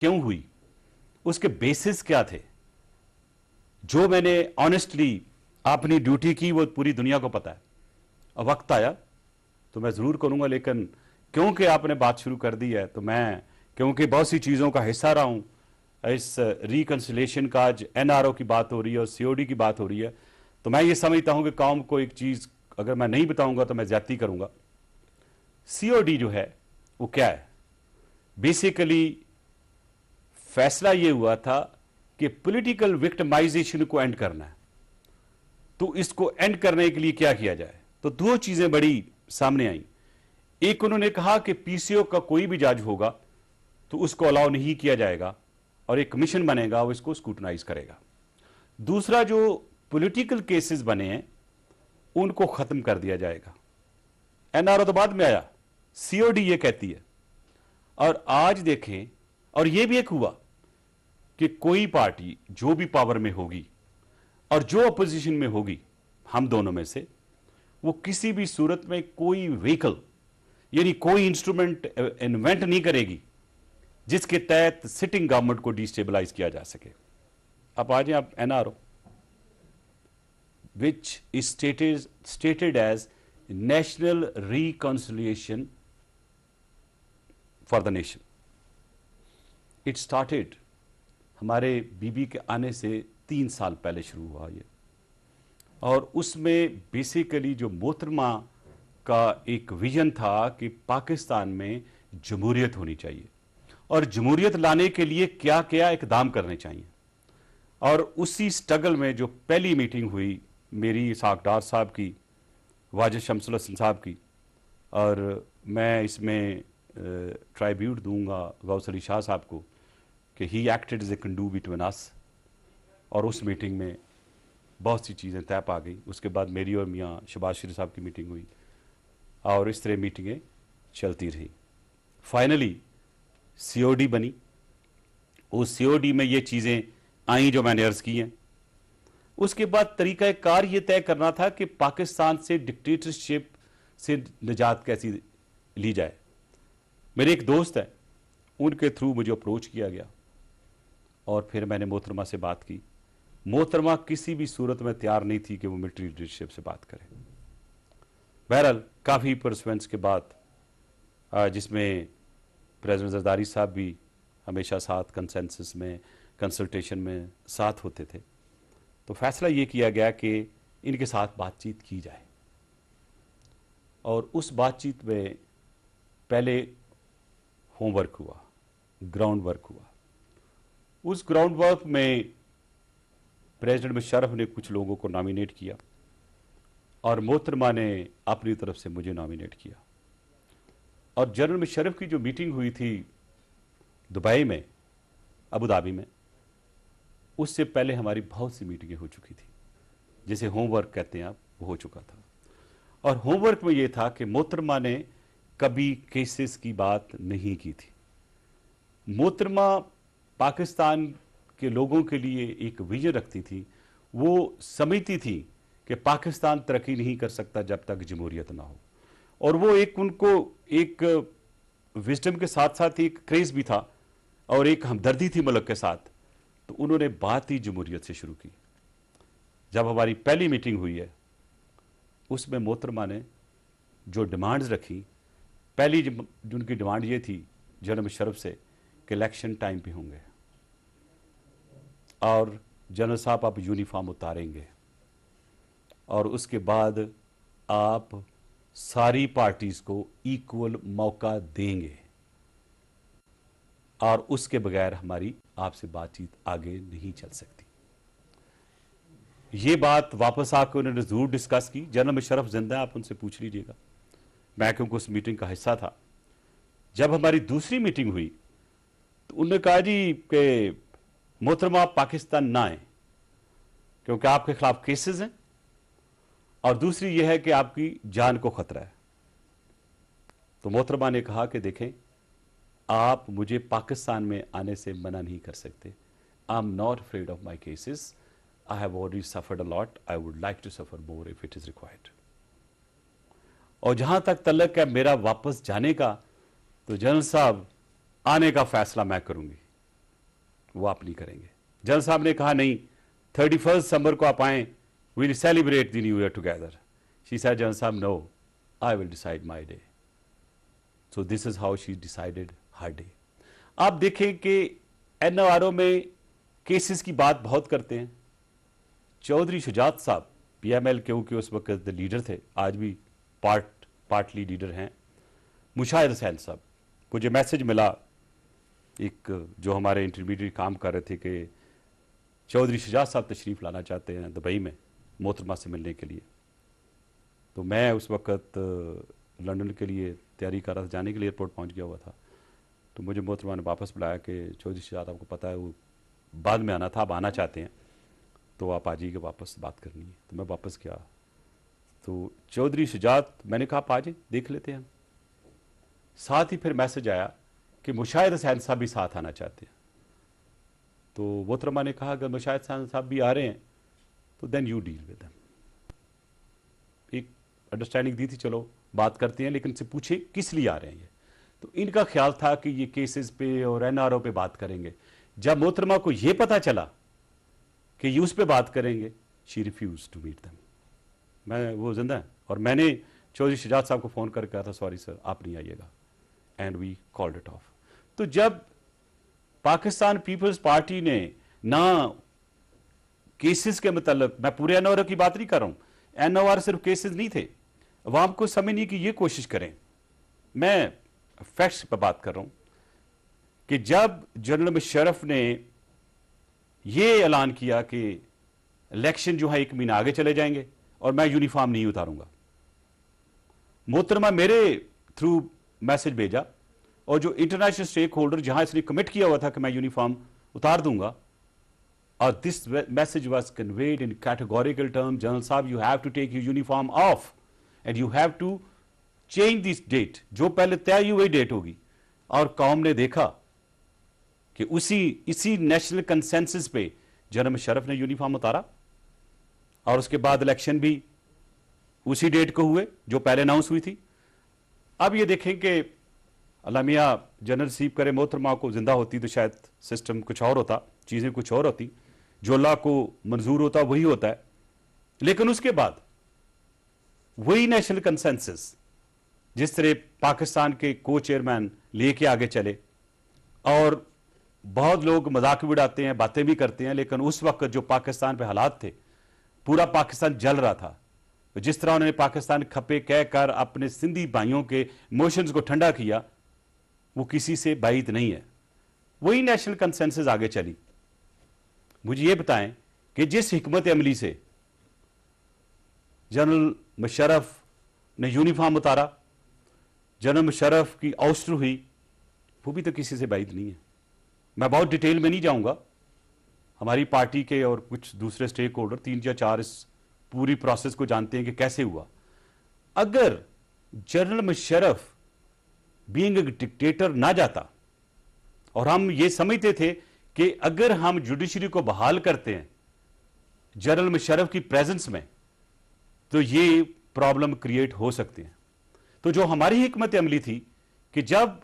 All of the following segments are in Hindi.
क्यों हुई, उसके बेसिस क्या थे। जो मैंने ऑनेस्टली अपनी ड्यूटी की वो पूरी दुनिया को पता है। अब वक्त आया तो मैं ज़रूर करूंगा, लेकिन क्योंकि आपने बात शुरू कर दी है तो मैं, क्योंकि बहुत सी चीज़ों का हिस्सा रहा हूं, इस रिकन्सिलेशन का आज एनआरओ की बात हो रही है और सीओडी की बात हो रही है, तो मैं ये समझता हूं कि कौम को एक चीज़ अगर मैं नहीं बताऊंगा तो मैं ज्यादती करूंगा। सीओडी जो है वो क्या है, बेसिकली फैसला ये हुआ था कि पॉलिटिकल विक्टिमाइजेशन को एंड करना है। तो इसको एंड करने के लिए क्या किया जाए, तो दो चीजें बड़ी सामने आई। एक, उन्होंने कहा कि पीसीओ का कोई भी जज होगा तो उसको अलाउ नहीं किया जाएगा और एक कमीशन बनेगा, वो इसको स्क्रूटनाइज करेगा। दूसरा, जो पॉलिटिकल केसेस बने हैं उनको खत्म कर दिया जाएगा। एनआरओ तो बाद में आया, सीओडी ये कहती है। और आज देखें, और ये भी एक हुआ कि कोई पार्टी जो भी पावर में होगी और जो अपोजिशन में होगी, हम दोनों में से, वो किसी भी सूरत में कोई व्हीकल यानी कोई इंस्ट्रूमेंट इन्वेंट नहीं करेगी जिसके तहत सिटिंग गवर्नमेंट को डिस्टेबलाइज किया जा सके। अब आ जाए आप NRO, which is stated as national reconciliation for the nation. It started हमारे बीबी के आने से 3 साल पहले शुरू हुआ ये, और उसमें बेसिकली जो मोहतरमा का एक विजन था कि पाकिस्तान में जमहूरियत होनी चाहिए और जमहूरियत लाने के लिए क्या क्या इकदाम करने चाहिए। और उसी स्ट्रगल में जो पहली मीटिंग हुई मेरी इसाक डार साहब की, वाजिद शमसुल हसन साहब की, और मैं इसमें ट्राइब्यूट दूंगा गौस अली शाह साहब को कि he acted as a conduit between us, और उस मीटिंग में बहुत सी चीज़ें तय पा गई। उसके बाद मेरी और मियाँ शहबाज शरीफ साहब की मीटिंग हुई और इस तरह मीटिंगें चलती रही। फाइनली सीओडी बनी। उस सीओडी में ये चीज़ें आई जो मैंने अर्ज़ की हैं। उसके बाद तरीक़ाकार ये तय करना था कि पाकिस्तान से डिक्टेटरशिप से निजात कैसी ली जाए। मेरे एक दोस्त है, उनके थ्रू मुझे अप्रोच किया गया और फिर मैंने मोहतरमा से बात की। मोहतरमा किसी भी सूरत में तैयार नहीं थी कि वो मिलिट्री लीडरशिप से बात करे। बहरहाल काफ़ी परसुएंस के बाद, जिसमें प्रेसिडेंट जरदारी साहब भी हमेशा साथ कंसेंसस में, कंसल्टेशन में साथ होते थे, तो फैसला ये किया गया कि इनके साथ बातचीत की जाए। और उस बातचीत में पहले होमवर्क हुआ, ग्राउंड वर्क हुआ। उस ग्राउंड वर्क में प्रेसिडेंट मुशर्रफ ने कुछ लोगों को नॉमिनेट किया और मोहतरमा ने अपनी तरफ से मुझे नॉमिनेट किया। और जनरल मुशर्रफ की जो मीटिंग हुई थी दुबई में, अबू धाबी में, उससे पहले हमारी बहुत सी मीटिंगें हो चुकी थी, जिसे होमवर्क कहते हैं आप, वो हो चुका था। और होमवर्क में यह था कि मोहतरमा ने कभी केसेस की बात नहीं की थी। मोहतरमा पाकिस्तान के लोगों के लिए एक विजन रखती थी। वो समझती थी कि पाकिस्तान तरक्की नहीं कर सकता जब तक जमहूरियत ना हो। और वो एक, उनको एक विजडम के साथ साथ एक क्रेज भी था और एक हमदर्दी थी मुल्क के साथ। तो उन्होंने बात ही जमहूरियत से शुरू की। जब हमारी पहली मीटिंग हुई है, उसमें मोहतरमा ने जो डिमांड्स रखी, पहली उनकी डिमांड ये थी जनरल मुशर्रफ से कि इलेक्शन टाइम पे होंगे और जनरल साहब आप यूनिफॉर्म उतारेंगे और उसके बाद आप सारी पार्टीज को इक्वल मौका देंगे और उसके बगैर हमारी आपसे बातचीत आगे नहीं चल सकती। ये बात वापस आकर उन्होंने जरूर डिस्कस की। जनरल मुशर्रफ जिंदा है, आप उनसे पूछ लीजिएगा, मैं क्योंकि उस मीटिंग का हिस्सा था। जब हमारी दूसरी मीटिंग हुई तो उन्होंने कहा जी कि मोहतरमा आप पाकिस्तान ना आए क्योंकि आपके खिलाफ केसेस हैं और दूसरी यह है कि आपकी जान को खतरा है। तो मोहतरमा ने कहा कि देखें, आप मुझे पाकिस्तान में आने से मना नहीं कर सकते। I am not afraid of my cases, I have already suffered a lot, I would like to suffer more if it is required. और जहां तक तल्लक है मेरा वापस जाने का, तो जनरल साहब आने का फैसला मैं करूंगी। वो आप नहीं करेंगे। जनरल साहब ने कहा नहीं, 31 दिसंबर को आप आए, will celebrate the new year together. She said, general साहब no, I will decide my day. So this is how she decided her day. आप देखें कि एनओआरओ में केसेस की बात बहुत करते हैं। चौधरी शुजात साहब पीएमएल के उस वक्त द लीडर थे, आज भी पार्टली लीडर हैं। मुशाहिद हुसैन साहब, मुझे मैसेज मिला एक जो हमारे इंटरमीडिएट काम कर रहे थे कि चौधरी शुजात साहब तशरीफ़ लाना चाहते हैं दुबई में मोहतरमा से मिलने के लिए। तो मैं उस वक्त लंदन के लिए तैयारी कर रहा था, जाने के लिए एयरपोर्ट पहुंच गया हुआ था। तो मुझे मोहतरमा ने वापस बुलाया कि चौधरी शुजात आपको पता है वो बाद में आना था, आप आना चाहते हैं तो आप आ जाइए, वापस बात करनी है। तो मैं वापस गया तो चौधरी शुजात, मैंने कहा आप आ जाए, देख लेते हैं। साथ ही फिर मैसेज आया कि मुशाहिद हुसैन साहब भी साथ आना चाहते हैं। तो मोहतरमा ने कहा अगर मुशाहिद हुसैन साहब भी आ रहे हैं तो then you deal with them. एक अंडरस्टैंडिंग दी थी, चलो बात करते हैं, लेकिन से पूछे किस लिए आ रहे हैं ये। तो इनका ख्याल था कि ये केसेस पे और एनआरओ पे बात करेंगे। जब मोहतरमा को ये पता चला कि ये उस पे बात करेंगे, she refuse to meet them. मैं वो जिंदा है और मैंने चौधरी शुजात साहब को फ़ोन करके कहा था सॉरी सर आप नहीं आइएगा, and we called it off. तो जब पाकिस्तान पीपल्स पार्टी ने ना केसेस के मतलब, मैं पूरे एनओआर की बात नहीं कर रहा हूं, एनओआर सिर्फ केसेस नहीं थे, अवाम को समझने की ये कोशिश करें, मैं फैक्ट्स पर बात कर रहा हूं कि जब जनरल मुशर्रफ ने ये ऐलान किया कि इलेक्शन जो है 1 महीना आगे चले जाएंगे और मैं यूनिफॉर्म नहीं उतारूंगा, मोहतरमा मेरे थ्रू मैसेज भेजा और जो इंटरनेशनल स्टेक होल्डर जहां इसने कमिट किया हुआ था कि मैं यूनिफॉर्म उतार दूंगा, और this message was conveyed in categorical term, general साहब you have to take your uniform off and you have to change this date, जो पहले तय हुई डेट होगी। और कौम ने देखा कि इसी नेशनल कंसेंसस पे जनरल मुशर्रफ ने यूनिफॉर्म उतारा और उसके बाद इलेक्शन भी उसी डेट को हुए जो पहले अनाउंस हुई थी। अब ये देखें कि अल्लाह मियां जनरल सीप करे, मोहतरमा को जिंदा होती तो शायद सिस्टम कुछ और होता, चीजें कुछ और होती, जो अल्लाह को मंजूर होता वही होता है। लेकिन उसके बाद वही नेशनल कंसेंसस जिस तरह पाकिस्तान के को चेयरमैन लेके आगे चले, और बहुत लोग मजाक भी उड़ाते हैं, बातें भी करते हैं, लेकिन उस वक्त जो पाकिस्तान पे हालात थे, पूरा पाकिस्तान जल रहा था। जिस तरह उन्होंने पाकिस्तान खपे कहकर अपने सिंधी भाइयों के इमोशंस को ठंडा किया, वो किसी से बाइद नहीं है। वही नेशनल कंसेंसस आगे चली। मुझे ये बताएं कि जिस हिकमत अमली से जनरल मुशर्रफ ने यूनिफॉर्म उतारा, जनरल मुशर्रफ की आउस्टर हुई, वो भी तो किसी से बाइद नहीं है। मैं बहुत डिटेल में नहीं जाऊंगा, हमारी पार्टी के और कुछ दूसरे स्टेक होल्डर 3 या 4 इस पूरी प्रोसेस को जानते हैं कि कैसे हुआ। अगर general Musharraf being a dictator ना जाता, और हम ये समझते थे कि अगर हम जुडिशरी को बहाल करते हैं जनरल मुशर्रफ की प्रेजेंस में तो ये प्रॉब्लम क्रिएट हो सकते हैं। तो जो हमारी हिकमत अमली थी कि जब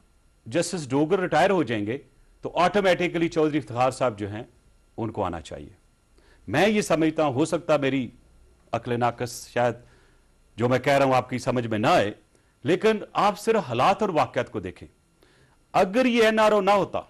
जस्टिस डोगर रिटायर हो जाएंगे तो ऑटोमेटिकली चौधरी इफ्तिखार साहब जो हैं उनको आना चाहिए। मैं ये समझता हूं, हो सकता मेरी अक्ल नाकस, शायद जो मैं कह रहा हूं आपकी समझ में ना आए, लेकिन आप सिर्फ हालात और वाकयात को देखें। अगर ये एनआरओ ना होता